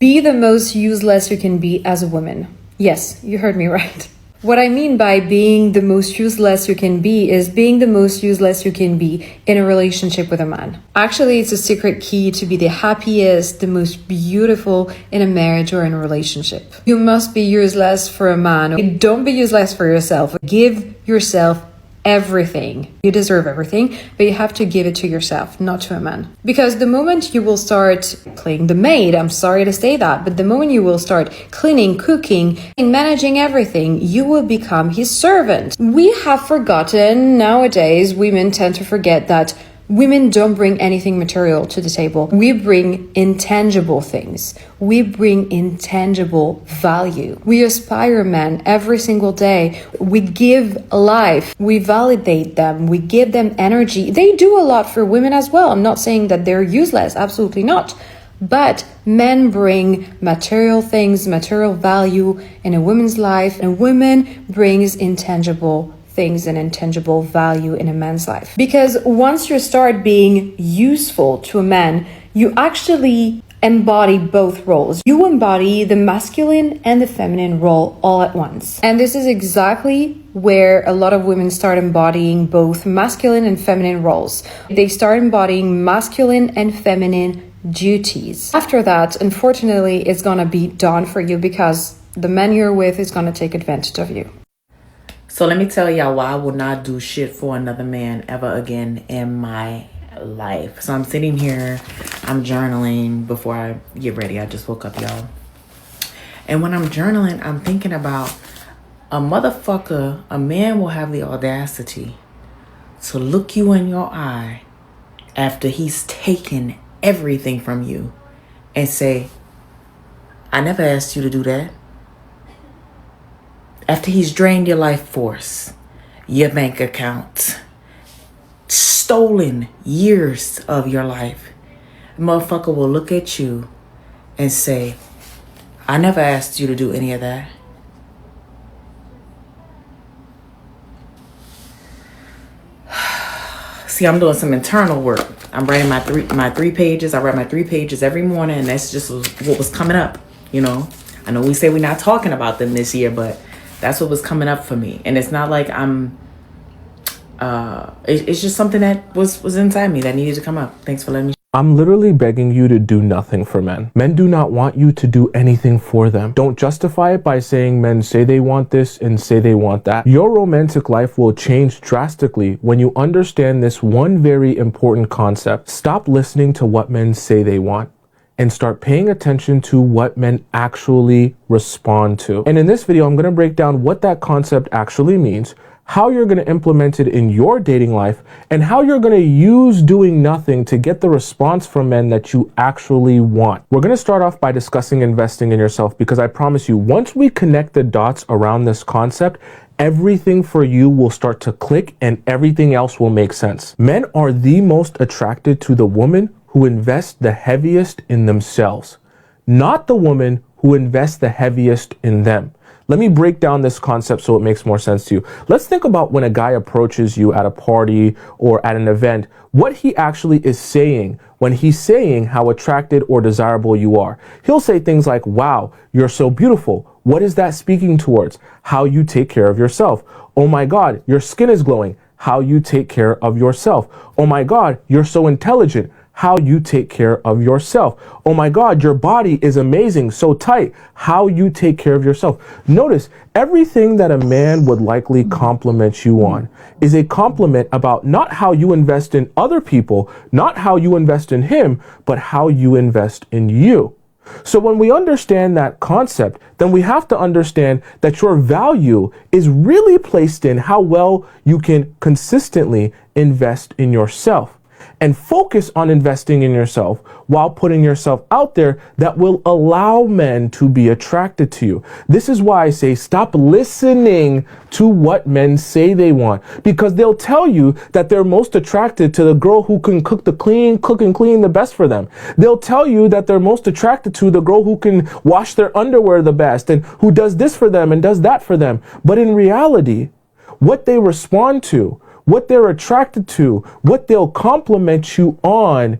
Be the most useless you can be as a woman. Yes, you heard me right. What I mean by being the most useless you can be is being the most useless you can be in a relationship with a man. Actually, it's a secret key to be the happiest, the most beautiful in a marriage or in a relationship. You must be useless for a man. Don't be useless for yourself. Give yourself everything. You deserve everything, but you have to give it to yourself, not to a man. Because the moment you will start playing the maid, I'm sorry to say that, but the moment you will start cleaning, cooking, and managing everything, you will become his servant. We have forgotten, nowadays, women tend to forget that women don't bring anything material to the table. We bring intangible things. We bring intangible value. We aspire men every single day. We give life. We validate them. We give them energy. They do a lot for women as well. I'm not saying that they're useless. Absolutely not. But men bring material things, material value in a woman's life, and women brings intangible things and intangible value in a man's life. Because once you start being useful to a man, you actually embody both roles. You embody the masculine and the feminine role all at once. And this is exactly where a lot of women start embodying both masculine and feminine roles. They start embodying masculine and feminine duties. After that, unfortunately, it's gonna be done for you because the man you're with is gonna take advantage of you. So let me tell y'all why I will not do shit for another man ever again in my life. So I'm sitting here, I'm journaling before I get ready. I just woke up, y'all. And when I'm journaling, I'm thinking about a man will have the audacity to look you in your eye after he's taken everything from you and say, I never asked you to do that. After he's drained your life force, your bank account, stolen years of your life, the motherfucker will look at you and say, I never asked you to do any of that. See, I'm doing some internal work. I'm writing my three pages. I write my 3 pages every morning, and that's just what was coming up, you know. I know we say we're not talking about them this year, but that's what was coming up for me. And it's not like I'm, it's just something that was inside me that needed to come up. Thanks for letting me. I'm literally begging you to do nothing for men. Men do not want you to do anything for them. Don't justify it by saying men say they want this and say they want that. Your romantic life will change drastically when you understand this one very important concept. Stop listening to what men say they want and start paying attention to what men actually respond to. And in this video, I'm gonna break down what that concept actually means, how you're gonna implement it in your dating life, and how you're gonna use doing nothing to get the response from men that you actually want. We're gonna start off by discussing investing in yourself, because I promise you, once we connect the dots around this concept, everything for you will start to click and everything else will make sense. Men are the most attracted to the woman who invest the heaviest in themselves, not the woman who invests the heaviest in them. Let me break down this concept so it makes more sense to you. Let's think about when a guy approaches you at a party or at an event, what he actually is saying when he's saying how attracted or desirable you are. He'll say things like, wow, you're so beautiful. What is that speaking towards? How you take care of yourself. Oh my God, your skin is glowing. How you take care of yourself. Oh my God, you're so intelligent. How you take care of yourself. Oh my God, your body is amazing, so tight. How you take care of yourself. Notice, everything that a man would likely compliment you on is a compliment about not how you invest in other people, not how you invest in him, but how you invest in you. So when we understand that concept, then we have to understand that your value is really placed in how well you can consistently invest in yourself. And focus on investing in yourself while putting yourself out there that will allow men to be attracted to you. This is why I say stop listening to what men say they want, because they'll tell you that they're most attracted to the girl who can cook and clean the best for them. They'll tell you that they're most attracted to the girl who can wash their underwear the best and who does this for them and does that for them. But in reality, what they respond to, what they're attracted to, what they'll compliment you on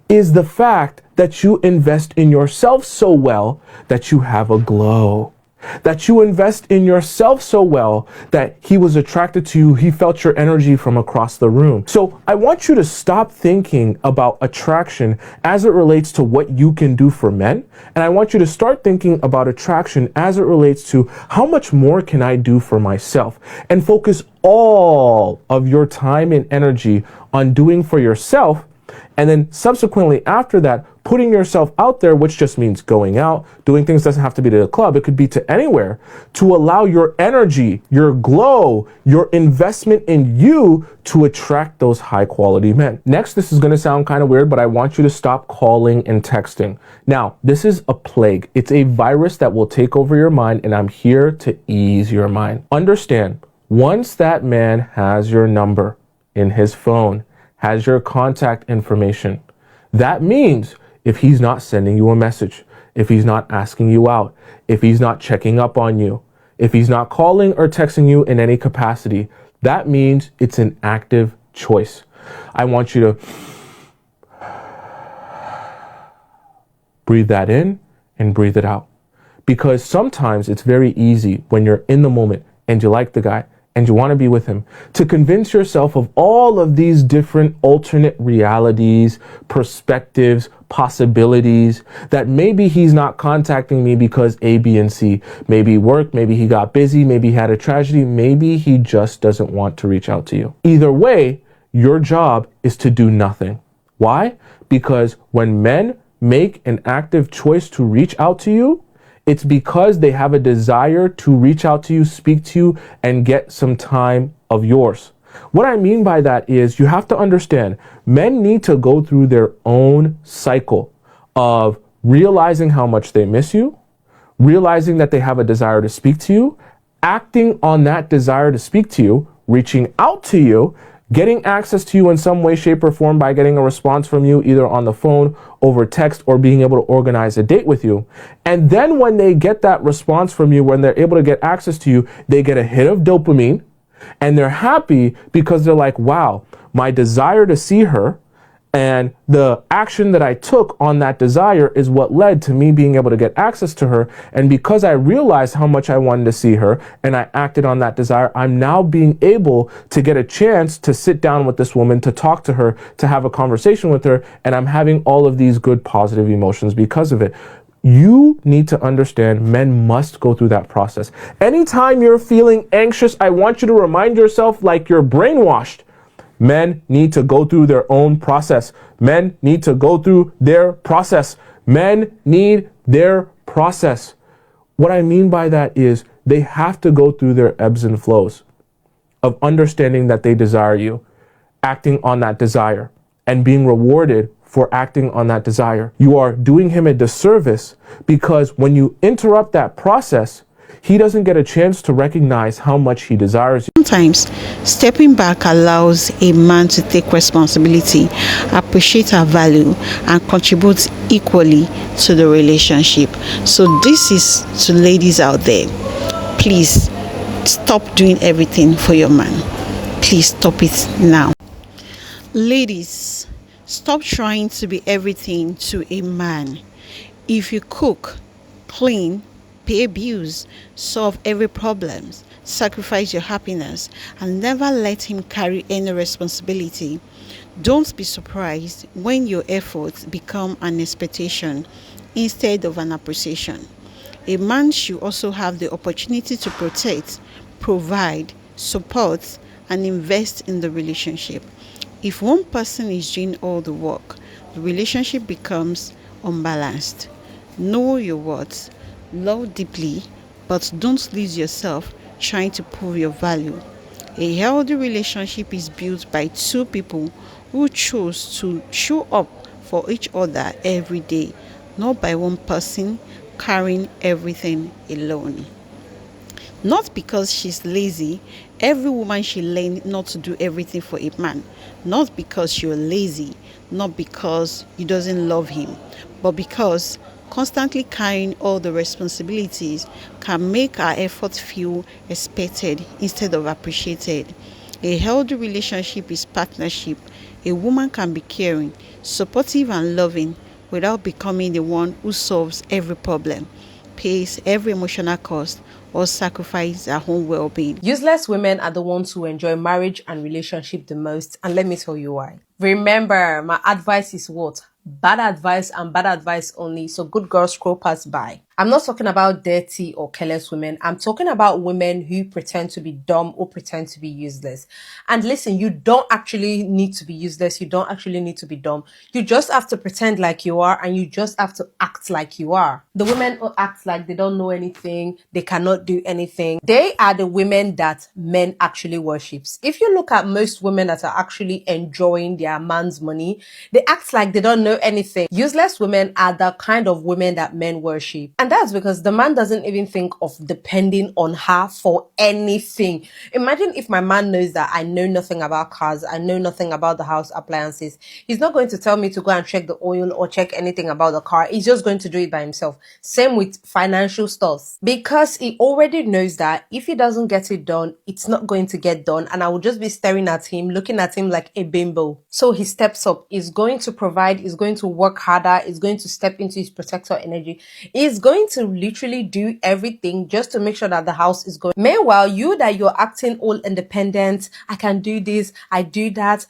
is the fact that you invest in yourself so well that you have a glow. That you invest in yourself so well that he was attracted to you, he felt your energy from across the room. So I want you to stop thinking about attraction as it relates to what you can do for men. And I want you to start thinking about attraction as it relates to how much more can I do for myself, and focus all of your time and energy on doing for yourself. And then subsequently after that, putting yourself out there, which just means going out, doing things. Doesn't have to be to the club. It could be to anywhere, to allow your energy, your glow, your investment in you to attract those high quality men. Next, this is going to sound kind of weird, but I want you to stop calling and texting. Now, this is a plague. It's a virus that will take over your mind, and I'm here to ease your mind. Understand, once that man has your number in his phone, has your contact information, that means if he's not sending you a message, if he's not asking you out, if he's not checking up on you, if he's not calling or texting you in any capacity, that means it's an active choice. I want you to breathe that in and breathe it out. Because sometimes it's very easy when you're in the moment and you like the guy and you want to be with him, to convince yourself of all of these different alternate realities, perspectives, possibilities, that maybe he's not contacting me because A, B, and C. Maybe work, maybe he got busy, maybe he had a tragedy, maybe he just doesn't want to reach out to you. Either way, your job is to do nothing. Why? Because when men make an active choice to reach out to you, it's because they have a desire to reach out to you, speak to you, and get some time of yours. What I mean by that is you have to understand men need to go through their own cycle of realizing how much they miss you, realizing that they have a desire to speak to you, acting on that desire to speak to you, reaching out to you, getting access to you in some way, shape, or form by getting a response from you, either on the phone, over text, or being able to organize a date with you. And then when they get that response from you, when they're able to get access to you, they get a hit of dopamine, and they're happy because they're like, wow, my desire to see her and the action that I took on that desire is what led to me being able to get access to her. And because I realized how much I wanted to see her and I acted on that desire, I'm now being able to get a chance to sit down with this woman, to talk to her, to have a conversation with her. And I'm having all of these good positive emotions because of it. You need to understand men must go through that process. Anytime you're feeling anxious, I want you to remind yourself like you're brainwashed. Men need to go through their own process. Men need to go through their process. Men need their process. What I mean by that is they have to go through their ebbs and flows of understanding that they desire you, acting on that desire, and being rewarded for acting on that desire. You are doing him a disservice because when you interrupt that process, he doesn't get a chance to recognize how much he desires you. Sometimes stepping back allows a man to take responsibility, appreciate our value, and contribute equally to the relationship. So this is to ladies out there. Please stop doing everything for your man. Please stop it now. Ladies, stop trying to be everything to a man. If you cook, clean, pay bills, solve every problem, sacrifice your happiness, and never let him carry any responsibility, don't be surprised when your efforts become an expectation instead of an appreciation. A man should also have the opportunity to protect, provide, support, and invest in the relationship. If one person is doing all the work, the relationship becomes unbalanced. Know your worth. Love deeply, but don't lose yourself trying to prove your value. A healthy relationship is built by two people who choose to show up for each other every day, not by one person carrying everything alone. Not because she's lazy, every woman should learn not to do everything for a man. Not because you're lazy, not because you doesn't love him, but because constantly carrying all the responsibilities can make our efforts feel expected instead of appreciated. A healthy relationship is partnership. A woman can be caring, supportive, and loving, without becoming the one who solves every problem, pays every emotional cost, or sacrifices their own well-being. Useless women are the ones who enjoy marriage and relationship the most, and let me tell you why. Remember, my advice is what? Bad advice and bad advice only, so good girls scroll past by. I'm not talking about dirty or careless women. I'm talking about women who pretend to be dumb or pretend to be useless. And listen, you don't actually need to be useless. You don't actually need to be dumb. You just have to pretend like you are, and you just have to act like you are. The women who act like they don't know anything, they cannot do anything, they are the women that men actually worships. If you look at most women that are actually enjoying their man's money, they act like they don't know anything. Useless women are the kind of women that men worship. And that's because the man doesn't even think of depending on her for anything. Imagine if my man knows that I know nothing about cars, I know nothing about the house appliances. He's not going to tell me to go and check the oil or check anything about the car. He's just going to do it by himself. Same with financial stuff. Because he already knows that if he doesn't get it done, it's not going to get done. And I will just be staring at him, looking at him like a bimbo. So he steps up. He's going to provide. He's going to work harder. He's going to step into his protector energy. He's going to literally do everything just to make sure that the house is going. Meanwhile, you're acting all independent. I can do this. I do that.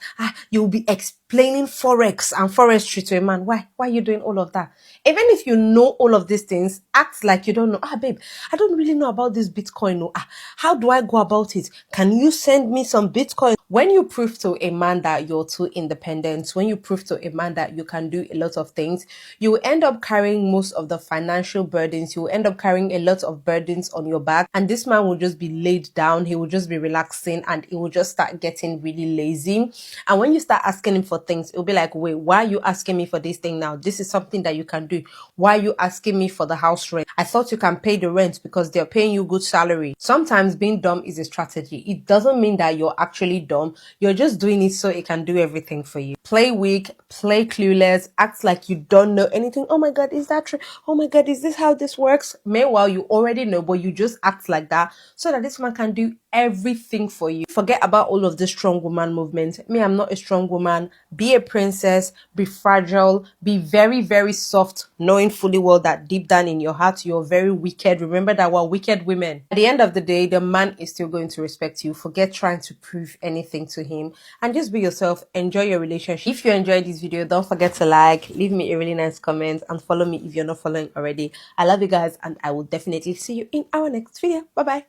You'll be explaining forex and forestry to a man. Why are you doing all of that? Even if you know all of these things, act like you don't know. Babe, I don't really know about this Bitcoin. No. How do I go about it? Can you send me some Bitcoin? When you prove to a man that you're too independent, when you prove to a man that you can do a lot of things, you will end up carrying most of the financial burdens. You will end up carrying a lot of burdens on your back. And this man will just be laid down. He will just be relaxing, and he will just start getting really lazy. And when you start asking him for things, it'll be like, wait, why are you asking me for this thing now? This is something that you can do. Why are you asking me for the house rent? I thought you can pay the rent because they're paying you good salary. Sometimes being dumb is a strategy. It doesn't mean that you're actually dumb. You're just doing it so it can do everything for you. Play weak, play clueless, act like you don't know anything. Oh my God, is that true? Oh my God, is this how this works? Meanwhile, you already know, but you just act like that so that this man can do everything for you. Forget about all of the strong woman movement. Me, I'm not a strong woman. Be a princess, be fragile, be very, very soft, knowing fully well that deep down in your heart, you're very wicked. Remember that we're wicked women. At the end of the day, the man is still going to respect you. Forget trying to prove anything to him and just be yourself. Enjoy your relationship. If you enjoyed this video, don't forget to like, leave me a really nice comment, and follow me if you're not following already. I love you guys, and I will definitely see you in our next video. Bye bye.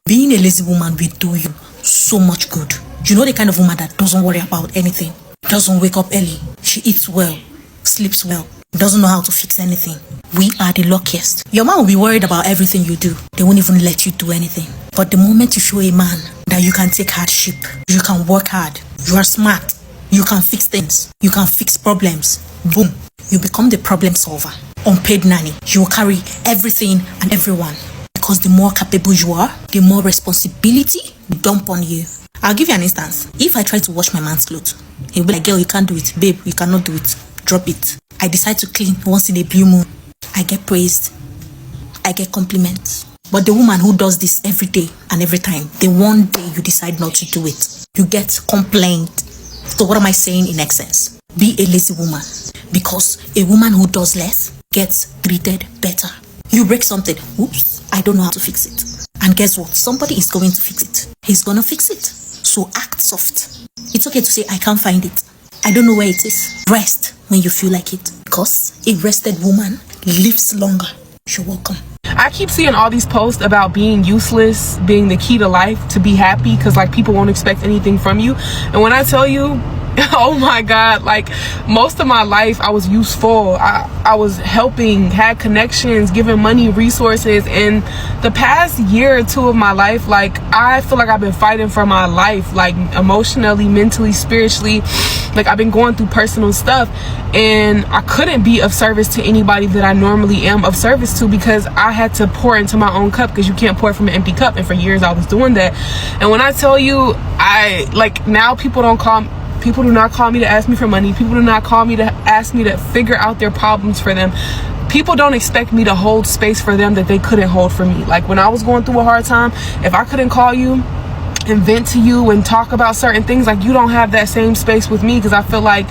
Being a lazy woman will do you so much good. You know, the kind of woman that doesn't worry about anything, doesn't wake up early, she eats well, sleeps well, doesn't know how to fix anything. We are the luckiest. Your man will be worried about everything you do. They won't even let you do anything. But the moment you show a man that you can take hardship, you can work hard, you are smart, you can fix things, you can fix problems, boom, you become the problem solver. Unpaid nanny. You will carry everything and everyone. Because the more capable you are, the more responsibility dump on you. I'll give you an instance. If I try to wash my man's clothes, he'll be like, girl, you can't do it. Babe, you cannot do it. Drop it. I decide to clean once in a blue moon. I get praised. I get compliments. But the woman who does this every day and every time, the one day you decide not to do it, you get complained. So what am I saying in essence? Be a lazy woman. Because a woman who does less gets treated better. You break something. Oops, I don't know how to fix it. And guess what? Somebody is going to fix it. He's gonna fix it. So act soft. It's okay to say, I can't find it. I don't know where it is. Rest when you feel like it. Because a rested woman lives longer. You're welcome. I keep seeing all these posts about being useless, being the key to life, to be happy, because like people won't expect anything from you. And when I tell you, oh my God, like most of my life I was useful. I was helping, had connections, giving money, resources. And the past year or two of my life, like I feel like I've been fighting for my life, like emotionally, mentally, spiritually. Like I've been going through personal stuff, and I couldn't be of service to anybody that I normally am of service to, because I had to pour into my own cup, because you can't pour from an empty cup. And for years I was doing that. And when I tell you, I like now people do not call me to ask me for money. People do not call me to ask me to figure out their problems for them. People don't expect me to hold space for them that they couldn't hold for me. Like when I was going through a hard time, if I couldn't call you, and vent to you and talk about certain things. Like, you don't have that same space with me, because I feel like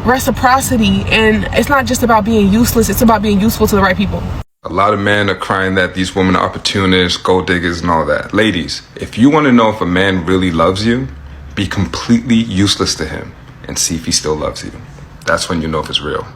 reciprocity, and it's not just about being useless, it's about being useful to the right people. A lot of men are crying that these women are opportunists, gold diggers, and all that. Ladies, if you want to know if a man really loves you, be completely useless to him and see if he still loves you. That's when you know if it's real.